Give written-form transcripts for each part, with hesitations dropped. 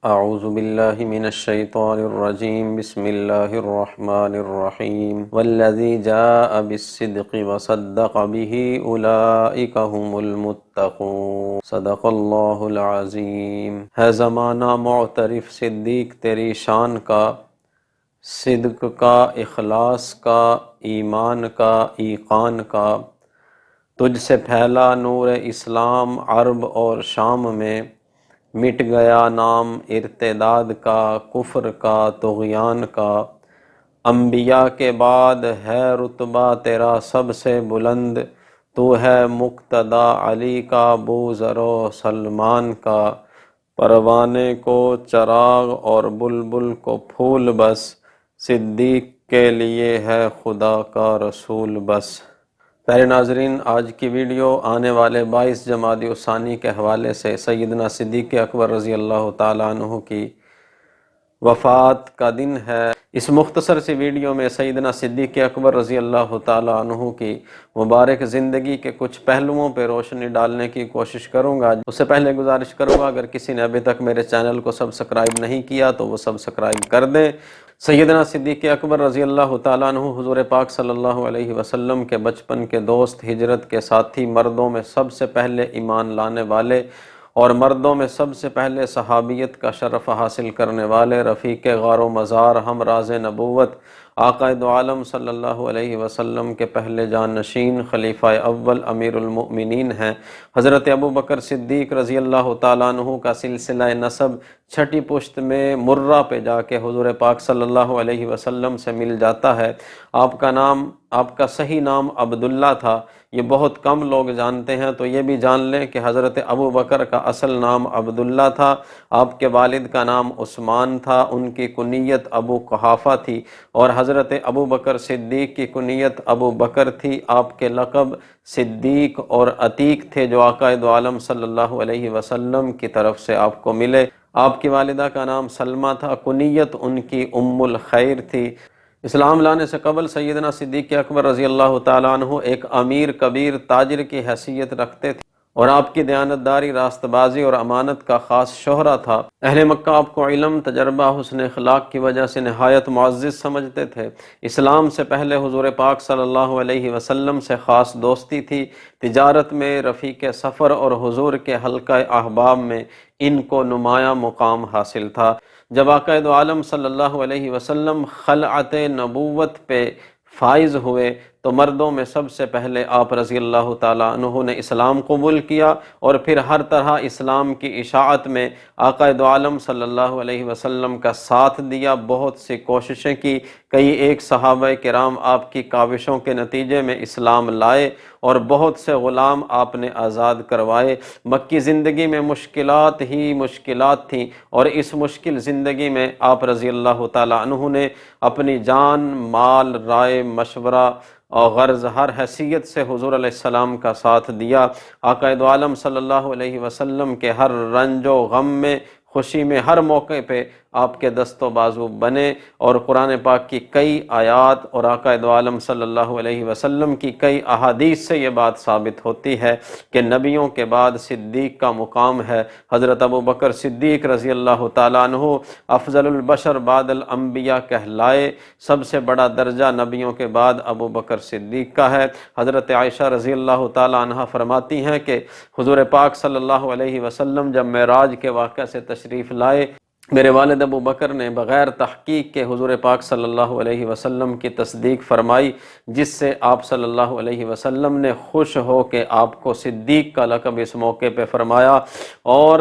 اعوذ باللہ من الشیطان الرجیم بسم اللہ الرحمن الرحیم والذی جاء بالصدق وصدق به اولئک هم المتقون صدق اللہ العظیم۔ ہے زمانہ معترف صدیق تیری شان کا، صدق کا، اخلاص کا، ایمان کا، ایقان کا۔ تجھ سے پھیلا نور اسلام عرب اور شام میں، مٹ گیا نام ارتداد کا، کفر کا، طغیان کا۔ انبیاء کے بعد ہے رتبہ تیرا سب سے بلند، تو ہے مقتدی علی کا، بوذر و سلمان کا۔ پروانے کو چراغ اور بلبل کو پھول بس، صدیق کے لیے ہے خدا کا رسول بس۔ پیارے ناظرین، آج کی ویڈیو آنے والے 22 جمادی الثانی کے حوالے سے سیدنا صدیق اکبر رضی اللہ تعالیٰ عنہ کی وفات کا دن ہے۔ اس مختصر سی ویڈیو میں سیدنا صدیق اکبر رضی اللہ تعالیٰ عنہ کی مبارک زندگی کے کچھ پہلوؤں پہ روشنی ڈالنے کی کوشش کروں گا۔ اس سے پہلے گزارش کروں گا اگر کسی نے ابھی تک میرے چینل کو سبسکرائب نہیں کیا تو وہ سبسکرائب کر دیں۔ سیدنا صدیق اکبر رضی اللہ تعالیٰ عنہ حضور پاک صلی اللہ علیہ وسلم کے بچپن کے دوست، ہجرت کے ساتھی، مردوں میں سب سے پہلے ایمان لانے والے اور مردوں میں سب سے پہلے صحابیت کا شرف حاصل کرنے والے، رفیق غار و مزار، ہم راز نبوت، آقا دو عالم صلی اللہ علیہ وسلم کے پہلے جانشین، خلیفہ اول، امیر المؤمنین ہیں۔ حضرت ابوبکر صدیق رضی اللہ تعالیٰ عنہ کا سلسلہ نسب چھٹی پشت میں مرہ پہ جا کے حضور پاک صلی اللہ علیہ وسلم سے مل جاتا ہے۔ آپ کا صحیح نام عبداللہ تھا، یہ بہت کم لوگ جانتے ہیں، تو یہ بھی جان لیں کہ حضرت ابوبکر کا اصل نام عبداللہ تھا۔ آپ کے والد کا نام عثمان تھا، ان کی کنیت ابو قحافہ تھی، اور حضرت ابوبکر صدیق کی کنیت ابو بکر تھی۔ آپ کے لقب صدیق اور عتیق تھے جو آقا دو عالم صلی اللہ علیہ وسلم کی طرف سے آپ کو ملے۔ آپ کی والدہ کا نام سلمہ تھا، کنیت ان کی ام الخیر تھی۔ اسلام لانے سے قبل سیدنا صدیق اکبر رضی اللہ تعالیٰ عنہ ایک امیر کبیر تاجر کی حیثیت رکھتے تھے، اور آپ کی دیانتداری، راست بازی اور امانت کا خاص شہرہ تھا۔ اہل مکہ آپ کو علم، تجربہ، حسن اخلاق کی وجہ سے نہایت معزز سمجھتے تھے۔ اسلام سے پہلے حضور پاک صلی اللہ علیہ وسلم سے خاص دوستی تھی۔ تجارت میں رفیق سفر اور حضور کے حلقہ احباب میں ان کو نمایاں مقام حاصل تھا۔ جب آقا دو عالم صلی اللہ علیہ وسلم خلعت نبوت پہ فائز ہوئے تو مردوں میں سب سے پہلے آپ رضی اللہ تعالیٰ عنہ نے اسلام قبول کیا، اور پھر ہر طرح اسلام کی اشاعت میں آقا دو عالم صلی اللہ علیہ وسلم کا ساتھ دیا، بہت سی کوششیں کی۔ کئی ایک صحابہ کرام آپ کی کاوشوں کے نتیجے میں اسلام لائے، اور بہت سے غلام آپ نے آزاد کروائے۔ مکی زندگی میں مشکلات ہی مشکلات تھیں، اور اس مشکل زندگی میں آپ رضی اللہ تعالیٰ عنہ نے اپنی جان، مال، رائے، مشورہ اور غرض ہر حیثیت سے حضور علیہ السلام کا ساتھ دیا۔ آقا دو عالم صلی اللہ علیہ وسلم کے ہر رنج و غم میں، خوشی میں، ہر موقع پہ آپ کے دست و بازو بنے، اور قرآن پاک کی کئی آیات اور آقا دو عالم صلی اللہ علیہ وسلم کی کئی احادیث سے یہ بات ثابت ہوتی ہے کہ نبیوں کے بعد صدیق کا مقام ہے۔ حضرت ابوبکر صدیق رضی اللہ تعالیٰ عنہ افضل البشر بعد الانبیاء کہلائے۔ سب سے بڑا درجہ نبیوں کے بعد ابوبکر صدیق کا ہے۔ حضرت عائشہ رضی اللہ تعالیٰ عنہ فرماتی ہیں کہ حضور پاک صلی اللہ علیہ وسلم جب معراج کے واقعہ سے تشریف لائے، میرے والد ابو بکر نے بغیر تحقیق کے حضور پاک صلی اللہ علیہ وسلم کی تصدیق فرمائی، جس سے آپ صلی اللہ علیہ وسلم نے خوش ہو کے آپ کو صدیق کا لقب اس موقع پہ فرمایا۔ اور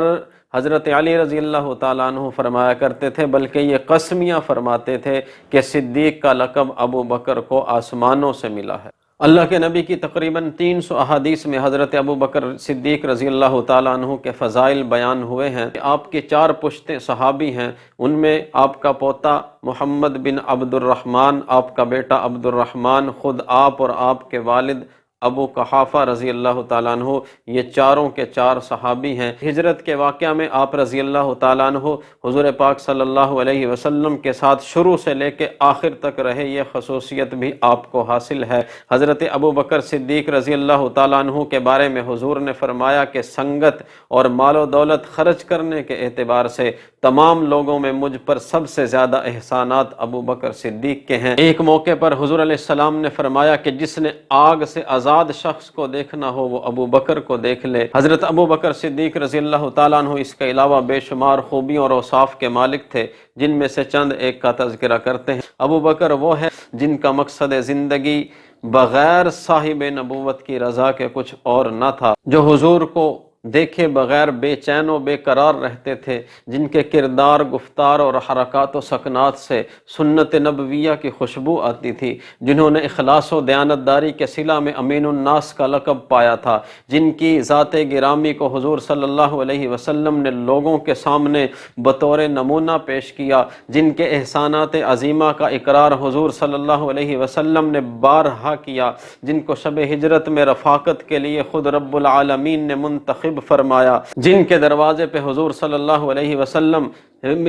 حضرت علی رضی اللہ تعالیٰ عنہ فرمایا کرتے تھے، بلکہ یہ قسمیاں فرماتے تھے کہ صدیق کا لقب ابو بکر کو آسمانوں سے ملا ہے۔ اللہ کے نبی کی تقریباً 300 احادیث میں حضرت ابوبکر صدیق رضی اللہ تعالیٰ عنہ کے فضائل بیان ہوئے ہیں۔ آپ کے 4 پشتے صحابی ہیں، ان میں آپ کا پوتا محمد بن عبد الرحمن، آپ کا بیٹا عبد الرحمن، خود آپ اور آپ کے والد ابو قحافہ رضی اللہ تعالیٰ عنہ، یہ چاروں کے 4 صحابی ہیں۔ ہجرت کے واقعہ میں آپ رضی اللہ تعالیٰ عنہ حضور پاک صلی اللہ علیہ وسلم کے ساتھ شروع سے لے کے آخر تک رہے، یہ خصوصیت بھی آپ کو حاصل ہے۔ حضرت ابوبکر صدیق رضی اللہ تعالیٰ عنہ کے بارے میں حضور نے فرمایا کہ سنگت اور مال و دولت خرچ کرنے کے اعتبار سے تمام لوگوں میں مجھ پر سب سے زیادہ احسانات ابو بکر صدیق کے ہیں۔ ایک موقع پر حضور علیہ السلام نے فرمایا کہ جس نے آگ سے آزاد شخص کو دیکھنا ہو وہ ابو بکر کو دیکھ لے۔ حضرت ابو بکر صدیق رضی اللہ تعالیٰ عنہ اس کے علاوہ بے شمار خوبیوں اور اوصاف کے مالک تھے، جن میں سے چند ایک کا تذکرہ کرتے ہیں۔ ابو بکر وہ ہے جن کا مقصد زندگی بغیر صاحب نبوت کی رضا کے کچھ اور نہ تھا، جو حضور کو دیکھے بغیر بے چین و بے قرار رہتے تھے، جن کے کردار، گفتار اور حرکات و سکنات سے سنت نبویہ کی خوشبو آتی تھی، جنہوں نے اخلاص و دیانتداری کے صلہ میں امین الناس کا لقب پایا تھا، جن کی ذات گرامی کو حضور صلی اللہ علیہ وسلم نے لوگوں کے سامنے بطور نمونہ پیش کیا، جن کے احسانات عظیمہ کا اقرار حضور صلی اللہ علیہ وسلم نے بارہا کیا، جن کو شب ہجرت میں رفاقت کے لیے خود رب العالمین نے منتخب فرمایا، جن کے دروازے پہ حضور صلی اللہ علیہ وسلم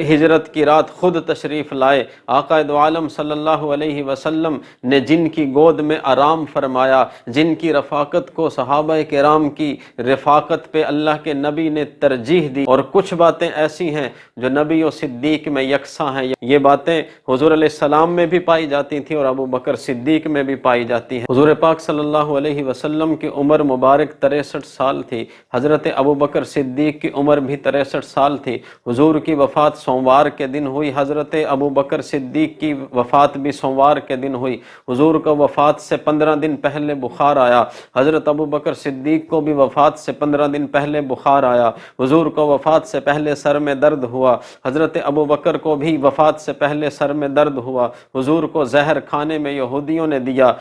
ہجرت کی رات خود تشریف لائے، آقا دو عالم صلی اللہ علیہ وسلم نے جن کی گود میں آرام فرمایا، جن کی رفاقت کو صحابہ کرام کی رفاقت پہ اللہ کے نبی نے ترجیح دی۔ اور کچھ باتیں ایسی ہیں جو نبی و صدیق میں یکساں ہیں، یہ باتیں حضور علیہ السلام میں بھی پائی جاتی تھیں اور ابو بکر صدیق میں بھی پائی جاتی ہیں۔ حضور پاک صلی اللہ علیہ وسلم کی عمر مبارک 63 سال تھی، حضرت ابو بکر صدیق کی عمر بھی 63 سال تھی۔ حضور کی وفات سوموار کے دن ہوئی، حضرت ابو بکر صدیق کی وفات بھی سوموار کے دن ہوئی۔ حضور کو وفات سے 15 دن پہلے بخار آیا، حضرت ابو بکر صدیق کو بھی وفات سے 15 دن پہلے بخار آیا۔ حضور کو وفات سے پہلے سر میں درد ہوا، حضرت ابو بکر کو بھی وفات سے پہلے سر میں درد ہوا۔ حضور کو زہر کھانے میں یہودیوں نے دیا،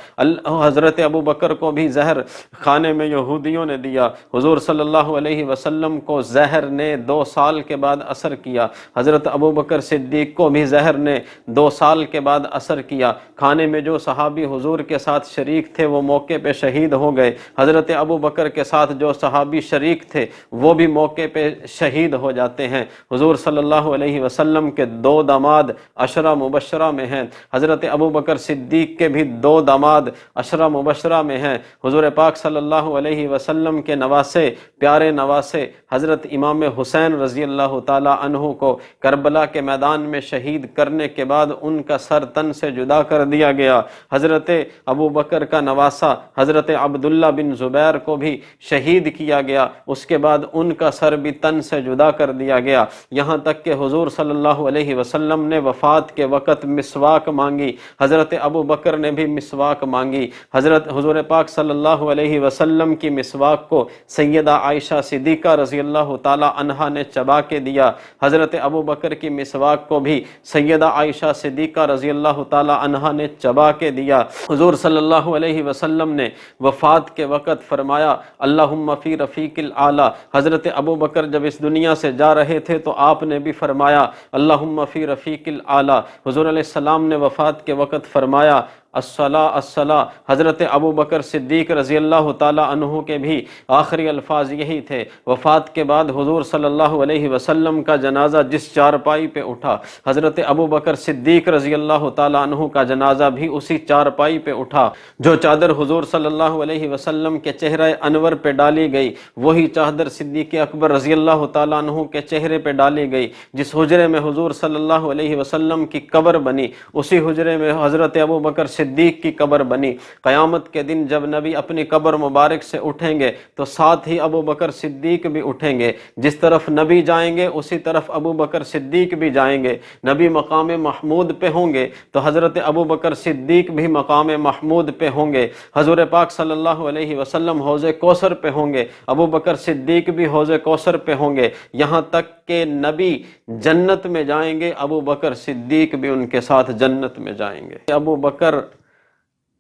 حضرت ابو بکر کو بھی زہر کھانے میں یہودیوں نے دیا۔ حضور صلی اللہ علیہ وسلم کو زہر نے 2 سال کے بعد اثر کیا، حضرت ابو بکر صدیق کو بھی زہر نے 2 سال کے بعد اثر کیا۔ کھانے میں جو صحابی حضور کے ساتھ شریک تھے وہ موقع پہ شہید ہو گئے، حضرت ابو بکر کے ساتھ جو صحابی شریک تھے وہ بھی موقع پہ شہید ہو جاتے ہیں۔ حضور صلی اللہ علیہ وسلم کے 2 داماد عشرہ مبشرہ میں ہیں، حضرت ابو بکر صدیق کے بھی 2 داماد عشرہ مبشرہ میں ہیں۔ حضور پاک صلی اللہ علیہ وسلم کے نواسے، پیارے نواسے حضرت امام حسین رضی اللہ تعالی عنہ کو کربلا کے میدان میں شہید کرنے کے بعد ان کا سر تن سے جدا کر دیا گیا۔ حضرت ابو بکر کا نواسا حضرت عبداللہ بن زبیر کو بھی شہید کیا گیا، اس کے بعد ان کا سر بھی تن سے جدا کر دیا گیا، یہاں تک کہ حضور صلی اللہ علیہ وسلم نے وفات کے وقت مسواک مانگی، حضرت ابو بکر نے بھی مسواک مانگی۔ حضور پاک صلی اللہ علیہ وسلم کی مسواک کو سیدہ عائشہ صدیقہ رضی اللہ تعالی عنہا نے چبا کے دیا، حضرت ابو بکر کی مسواک کو بھی سیدہ عائشہ صدیقہ رضی اللہ تعالی عنہا نے چبا کے دیا۔ حضور صلی اللہ علیہ وسلم نے وفات کے وقت فرمایا اللہم فی رفیق الاعلی۔ حضرت ابو بکر جب اس دنیا سے جا رہے تھے تو آپ نے بھی فرمایا اللہم فی رفیق الاعلی۔ حضور علیہ السلام نے وفات کے وقت فرمایا الصلاۃ الصلاۃ۔ حضرت ابو بکر صدیق رضی اللہ تعالی عنہ کے بھی آخری الفاظ یہی تھے۔ وفات کے بعد حضور صلی اللہ علیہ وسلم کا جنازہ جس چارپائی پہ اٹھا، حضرت ابو بکر صدیق رضی اللہ تعالی عنہ کا جنازہ بھی اسی چارپائی پہ اٹھا۔ جو چادر حضور صلی اللہ علیہ وسلم کے چہرہ انور پہ ڈالی گئی وہی چادر صدیق اکبر رضی اللہ تعالی عنہ کے چہرے پہ ڈالی گئی۔ جس حجرے میں حضور صلی اللہ علیہ وسلم کی قبر بنی اسی حجرے میں حضرت ابو بکر صدیق کی قبر بنی۔ قیامت کے دن جب نبی اپنی قبر مبارک سے اٹھیں گے تو ساتھ ہی ابو بکر صدیق بھی اٹھیں گے، جس طرف نبی جائیں گے اسی طرف ابو بکر صدیق بھی جائیں گے۔ نبی مقام محمود پہ ہوں گے تو حضرت ابو بکر صدیق بھی مقام محمود پہ ہوں گے۔ حضور پاک صلی اللہ علیہ وسلم حوض کوثر پہ ہوں گے، ابو بکر صدیق بھی حوض کوثر پہ ہوں گے، یہاں تک کہ نبی جنت میں جائیں گے ابو بکر صدیق بھی ان کے ساتھ جنت میں جائیں گے۔ ابو بکر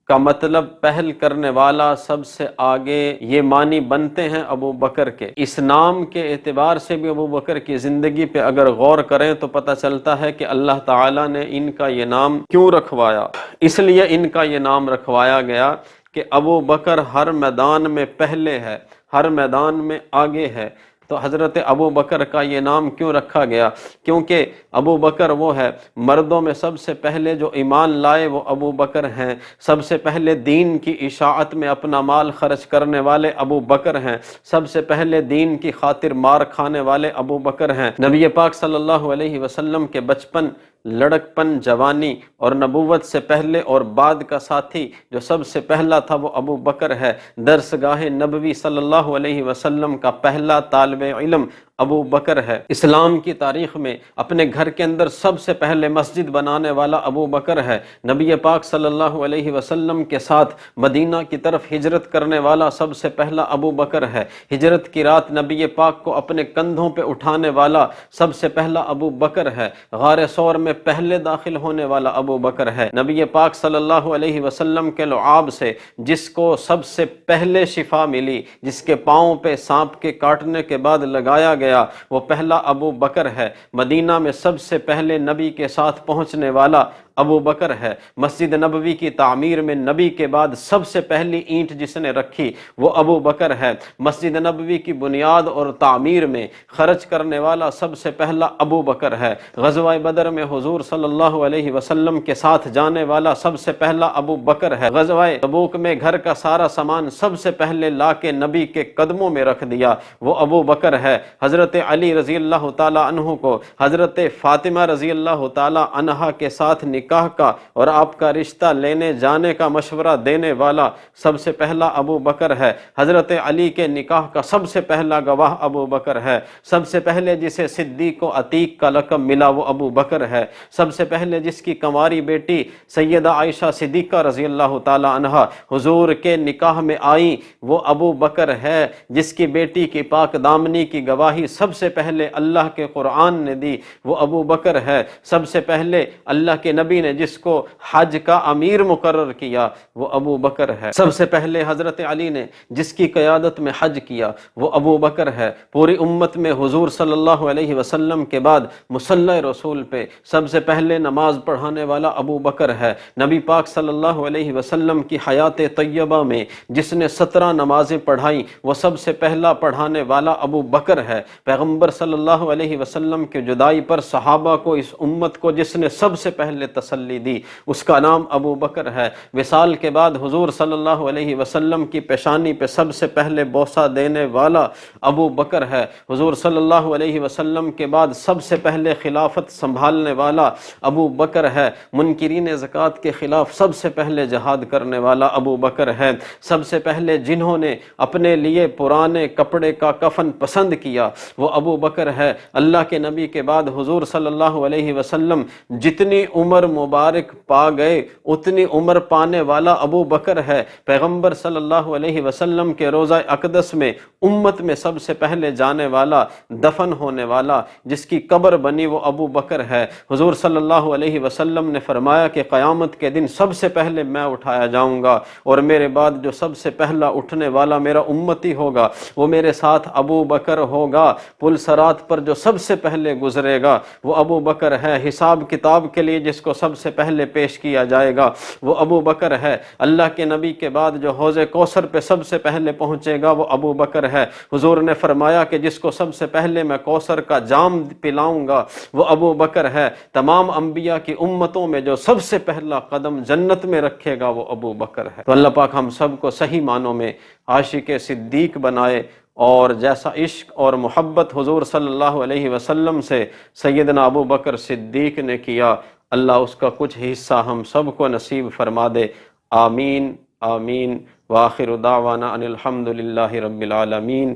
کا مطلب پہل کرنے والا، سب سے آگے، یہ معنی بنتے ہیں ابو بکر کے۔ اس نام کے اعتبار سے بھی ابو بکر کی زندگی پہ اگر غور کریں تو پتہ چلتا ہے کہ اللہ تعالیٰ نے ان کا یہ نام کیوں رکھوایا۔ اس لیے ان کا یہ نام رکھوایا گیا کہ ابو بکر ہر میدان میں پہلے ہے، ہر میدان میں آگے ہے۔ تو حضرت ابو بکر کا یہ نام کیوں رکھا گیا؟ کیونکہ ابو بکر وہ ہے، مردوں میں سب سے پہلے جو ایمان لائے وہ ابو بکر ہیں، سب سے پہلے دین کی اشاعت میں اپنا مال خرچ کرنے والے ابو بکر ہیں، سب سے پہلے دین کی خاطر مار کھانے والے ابو بکر ہیں۔ نبی پاک صلی اللہ علیہ وسلم کے بچپن، لڑکپن، جوانی اور نبوت سے پہلے اور بعد کا ساتھی جو سب سے پہلا تھا وہ ابو بکر ہے۔ درسگاہ نبوی صلی اللہ علیہ وسلم کا پہلا طالب علم ابو بکر ہے۔ اسلام کی تاریخ میں اپنے گھر کے اندر سب سے پہلے مسجد بنانے والا ابو بکر ہے۔ نبی پاک صلی اللہ علیہ وسلم کے ساتھ مدینہ کی طرف ہجرت کرنے والا سب سے پہلا ابو بکر ہے۔ ہجرت کی رات نبی پاک کو اپنے کندھوں پہ اٹھانے والا سب سے پہلا ابو بکر ہے۔ غار ثور میں پہلے داخل ہونے والا ابو بکر ہے۔ نبی پاک صلی اللہ علیہ وسلم کے لعاب سے جس کو سب سے پہلے شفا ملی، جس کے پاؤں پہ سانپ کے کاٹنے کے بعد لگایا گیا، وہ پہلا ابو بکر ہے۔ مدینہ میں سب سے پہلے نبی کے ساتھ پہنچنے والا ابو بکر ہے۔ مسجد نبوی کی تعمیر میں نبی کے بعد سب سے پہلی اینٹ جس نے رکھی وہ ابو بکر ہے۔ مسجد نبوی کی بنیاد اور تعمیر میں خرچ کرنے والا سب سے پہلا ابو بکر ہے۔ غزوہ بدر میں حضور صلی اللہ علیہ وسلم کے ساتھ جانے والا سب سے پہلا ابو بکر ہے۔ غزوہ تبوک میں گھر کا سارا سامان سب سے پہلے لا کے نبی کے قدموں میں رکھ دیا، وہ ابو بکر ہے۔ حضرت علی رضی اللہ تعالی عنہ کو حضرت فاطمہ رضی اللہ تعالی عنہا کے ساتھ نکاح کا اور آپ کا رشتہ لینے جانے کا مشورہ دینے والا سب سے پہلا ابو بکر ہے۔ حضرت علی کے نکاح کا سب سے پہلا گواہ ابو بکر ہے۔ سب سے پہلے جسے صدیق و عتیق کا لقب ملا وہ ابو بکر ہے۔ سب سے پہلے جس کی کنواری بیٹی سیدہ عائشہ صدیقہ رضی اللہ تعالی عنہا حضور کے نکاح میں آئیں وہ ابو بکر ہے۔ جس کی بیٹی کی پاک دامنی کی گواہی سب سے پہلے اللہ کے قرآن نے دی وہ ابو بکر ہے۔ سب سے پہلے اللہ کے نبی نے جس کو حج کا امیر مقرر کیا وہ ابو بکر ہے۔ سب سے پہلے حضرت علی نے جس کی قیادت میں حج کیا وہ ابو بکر ہے۔ پوری امت میں حضور صلی اللہ علیہ وسلم کے بعد مصلی رسول پہ سب سے پہلے نماز پڑھانے والا ابو بکر ہے۔ نبی پاک صلی اللہ علیہ وسلم کی حیات طیبہ میں جس نے 17 نمازیں پڑھائیں وہ سب سے پہلا پڑھانے والا ابو بکر ہے۔ پیغمبر صلی اللہ علیہ وسلم کی جدائی پر صحابہ کو، اس امت کو جس نے سب سے پہلے تسلی دی اس کا نام ابو بکر ہے۔ وصال کے بعد حضور صلی اللہ علیہ وسلم کی پیشانی پہ سب سے پہلے بوسہ دینے والا ابو بکر ہے۔ حضور صلی اللہ علیہ وسلم کے بعد سب سے پہلے خلافت سنبھالنے والا ابو بکر ہے۔ منکرین زکوٰۃ کے خلاف سب سے پہلے جہاد کرنے والا ابو بکر ہے۔ سب سے پہلے جنہوں نے اپنے لیے پرانے کپڑے کا کفن پسند کیا وہ ابو بکر ہے۔ اللہ کے نبی کے بعد حضور صلی اللہ علیہ وسلم جتنی عمر مبارک پا گئے اتنی عمر پانے والا ابو بکر ہے۔ پیغمبر صلی اللہ علیہ وسلم کے روضہ اقدس میں امت میں سب سے پہلے جانے والا، دفن ہونے والا، جس کی قبر بنی وہ ابو بکر ہے۔ حضور صلی اللہ علیہ وسلم نے فرمایا کہ قیامت کے دن سب سے پہلے میں اٹھایا جاؤں گا اور میرے بعد جو سب سے پہلا اٹھنے والا میرا امتی ہوگا وہ میرے ساتھ ابو بکر ہوگا۔ پل صراط پر جو سب سے پہلے گزرے گا وہ ابو بکر ہے۔ حساب کتاب کے لیے جس کو سب سے پہلے پیش کیا جائے گا وہ ابو بکر ہے۔ اللہ کے نبی کے بعد جو حوض کوثر پہ سب سے پہلے پہنچے گا وہ ابو بکر ہے۔ حضور نے فرمایا کہ جس کو سب سے پہلے میں کوثر کا جام پلاؤں گا وہ ابو بکر ہے۔ تمام انبیاء کی امتوں میں جو سب سے پہلا قدم جنت میں رکھے گا وہ ابو بکر ہے۔ تو اللہ پاک ہم سب کو صحیح معنوں میں عاشق صدیق بنائے، اور جیسا عشق اور محبت حضور صلی اللہ علیہ وسلم سے سیدنا ابو بکر صدیق نے کیا، اللہ اس کا کچھ حصہ ہم سب کو نصیب فرما دے۔ آمین آمین۔ وآخر دعوانا ان الحمد للہ رب العالمین۔